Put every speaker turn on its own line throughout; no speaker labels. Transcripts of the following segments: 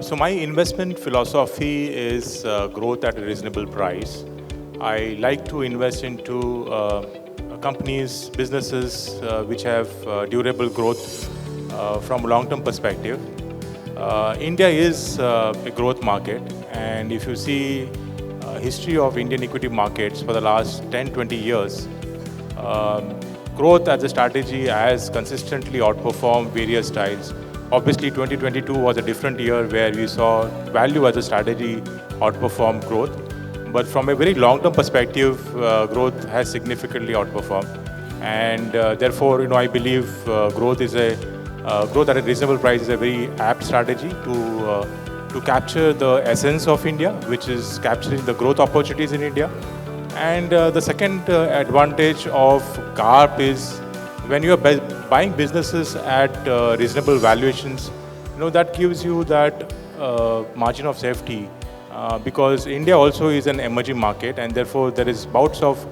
So my investment philosophy is growth at a reasonable price. I like to invest into companies, businesses which have durable growth from a long-term perspective. India is a growth market, and if you see history of Indian equity markets for the last 10, 20 years, growth as a strategy has consistently outperformed various styles. Obviously, 2022 was a different year where we saw value as a strategy outperform growth. But from a very long-term perspective, growth has significantly outperformed. And therefore, I believe growth at a reasonable price is a very apt strategy to capture the essence of India, which is capturing the growth opportunities in India. And the second advantage of GARP is when you are buying businesses at reasonable valuations, that gives you that margin of safety because India also is an emerging market, and therefore there is bouts of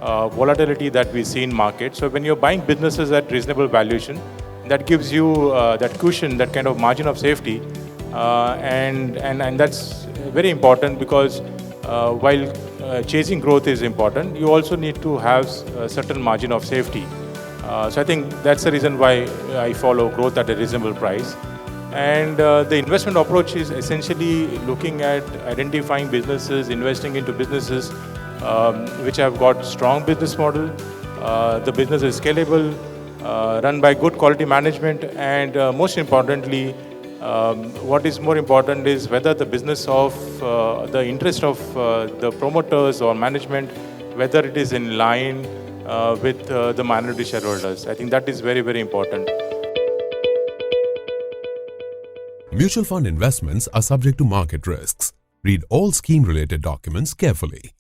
volatility that we see in market. So when you're buying businesses at reasonable valuation, that gives you that cushion, that kind of margin of safety, and that's very important because while chasing growth is important, you also need to have a certain margin of safety. So I think that's the reason why I follow growth at a reasonable price. And the investment approach is essentially looking at identifying businesses, investing into businesses which have got strong business model. The business is scalable, run by good quality management, and most importantly, what is more important is whether the business of the interest of the promoters or management, whether it is in line with the minority shareholders. I think that is very, very important.
Mutual fund investments are subject to market risks. Read all scheme-related documents carefully.